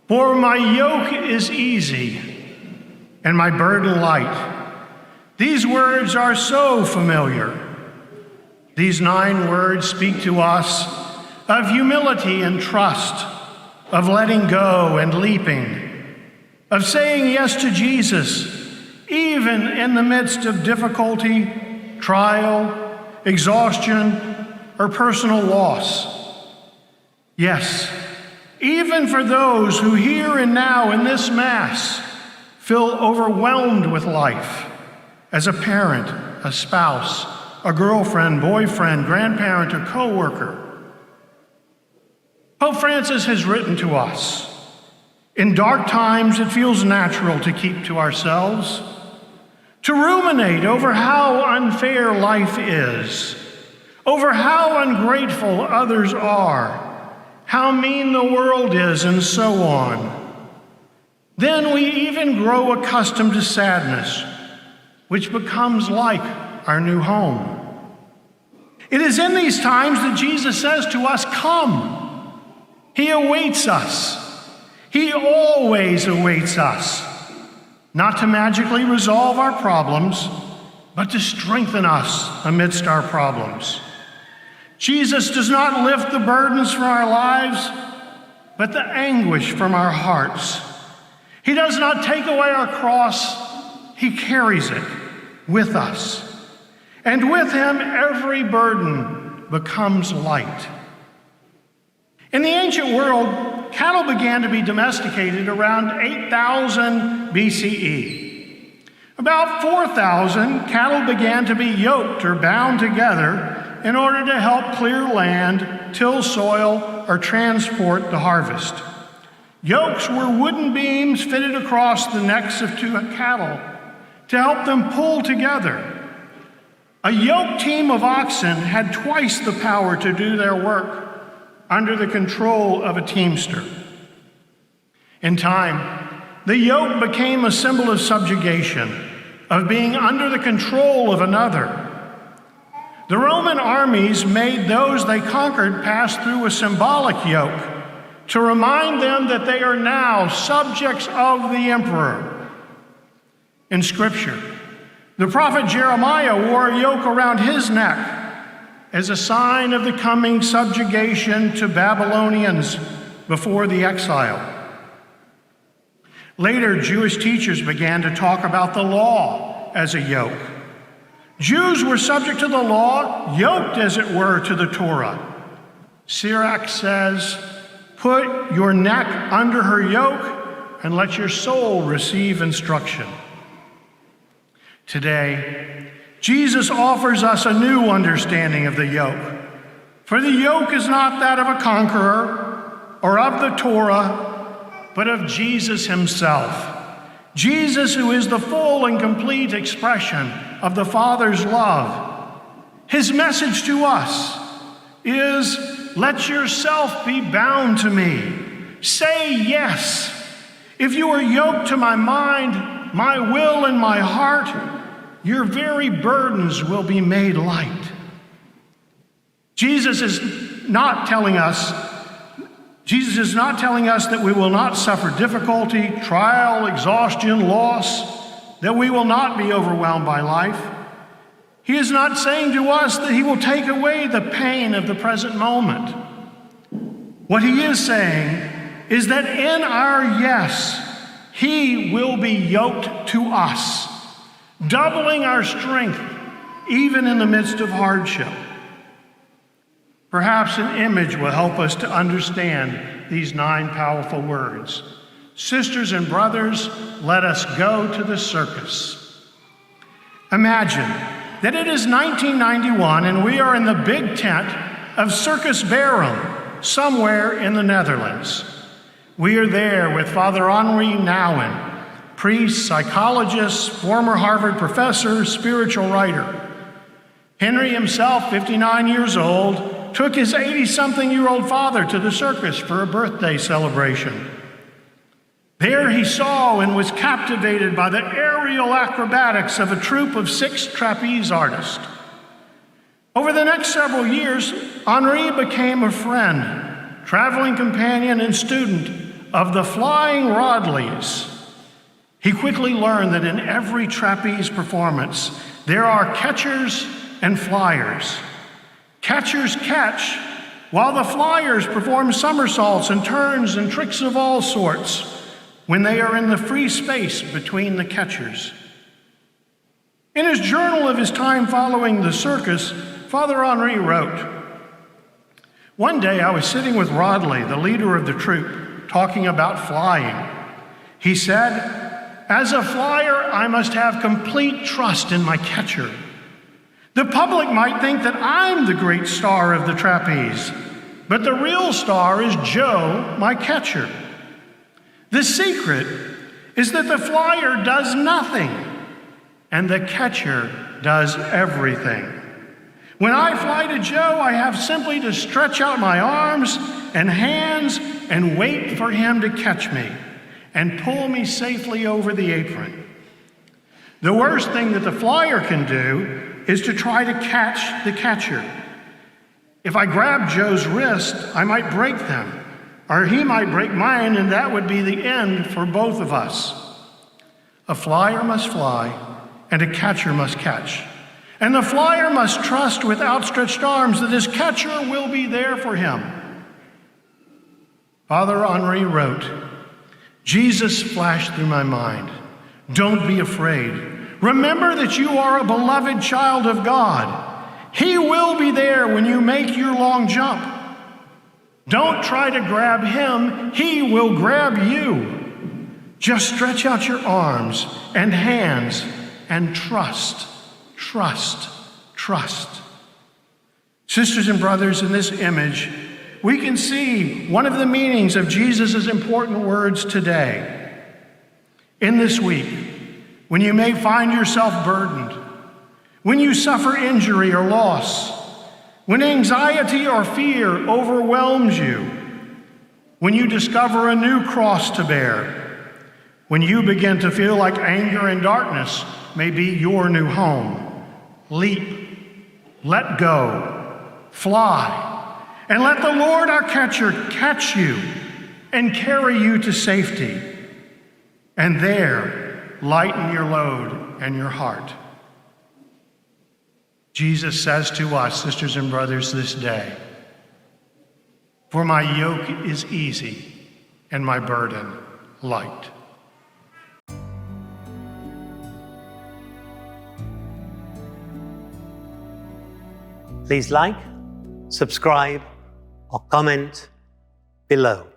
For my yoke is easy and my burden light. These words are so familiar. These 9 words speak to us of humility and trust, of letting go and leaping, of saying yes to Jesus, even in the midst of difficulty, trial, exhaustion, or personal loss. Yes, even for those who here and now in this Mass feel overwhelmed with life as a parent, a spouse, a girlfriend, boyfriend, grandparent, or co-worker. Pope Francis has written to us, in dark times it feels natural to keep to ourselves, to ruminate over how unfair life is, over how ungrateful others are, how mean the world is, and so on. Then we even grow accustomed to sadness, which becomes like our new home. It is in these times that Jesus says to us, "Come." He awaits us. He always awaits us, not to magically resolve our problems, but to strengthen us amidst our problems. Jesus does not lift the burdens from our lives, but the anguish from our hearts. He does not take away our cross, he carries it with us. And with him, every burden becomes light. In the ancient world, cattle began to be domesticated around 8,000 BCE. About 4,000, cattle began to be yoked or bound together in order to help clear land, till soil, or transport the harvest. Yokes were wooden beams fitted across the necks of 2 cattle to help them pull together. A yoke team of oxen had twice the power to do their work under the control of a teamster. In time, the yoke became a symbol of subjugation, of being under the control of another. The Roman armies made those they conquered pass through a symbolic yoke to remind them that they are now subjects of the emperor. In Scripture, the prophet Jeremiah wore a yoke around his neck as a sign of the coming subjugation to Babylonians before the exile. Later, Jewish teachers began to talk about the law as a yoke. Jews were subject to the law, yoked as it were to the Torah. Sirach says, "Put your neck under her yoke and let your soul receive instruction." Today, Jesus offers us a new understanding of the yoke. For the yoke is not that of a conqueror or of the Torah, but of Jesus himself. Jesus, who is the full and complete expression of the Father's love. His message to us is, let yourself be bound to me. Say yes. If you are yoked to my mind, my will, and my heart, your very burdens will be made light. Jesus is not telling us that we will not suffer difficulty, trial, exhaustion, loss, that we will not be overwhelmed by life. He is not saying to us that he will take away the pain of the present moment. What he is saying is that in our yes, he will be yoked to us, doubling our strength even in the midst of hardship. Perhaps an image will help us to understand these 9 powerful words. Sisters and brothers, let us go to the circus. Imagine that it is 1991 and we are in the big tent of Circus Barum, somewhere in the Netherlands. We are there with Father Henri Nouwen, priest, psychologist, former Harvard professor, spiritual writer. Henry himself, 59 years old, took his 80-something-year-old father to the circus for a birthday celebration. There he saw and was captivated by the aerial acrobatics of a troupe of 6 trapeze artists. Over the next several years, Henri became a friend, traveling companion, and student of the flying Rodleys, he quickly learned that in every trapeze performance, there are catchers and flyers. Catchers catch, while the flyers perform somersaults and turns and tricks of all sorts when they are in the free space between the catchers. In his journal of his time following the circus, Father Henri wrote, "One day I was sitting with Rodley, the leader of the troupe, talking about flying. He said, 'As a flyer, I must have complete trust in my catcher. The public might think that I'm the great star of the trapeze, but the real star is Joe, my catcher. The secret is that the flyer does nothing, and the catcher does everything. When I fly to Joe, I have simply to stretch out my arms and hands and wait for him to catch me and pull me safely over the apron. The worst thing that the flyer can do is to try to catch the catcher. If I grab Joe's wrist, I might break them, or he might break mine, and that would be the end for both of us. A flyer must fly, and a catcher must catch. And the flyer must trust with outstretched arms that his catcher will be there for him." Father Henri wrote, "Jesus flashed through my mind. Don't be afraid. Remember that you are a beloved child of God. He will be there when you make your long jump. Don't try to grab him. He will grab you. Just stretch out your arms and hands and trust, trust, trust." Sisters and brothers, in this image, we can see one of the meanings of Jesus' important words today. In this week, when you may find yourself burdened, when you suffer injury or loss, when anxiety or fear overwhelms you, when you discover a new cross to bear, when you begin to feel like anger and darkness may be your new home, leap, let go, fly, and let the Lord our catcher catch you and carry you to safety, and there lighten your load and your heart. Jesus says to us, sisters and brothers, this day, "For my yoke is easy and my burden light." Please like, subscribe, or comment below.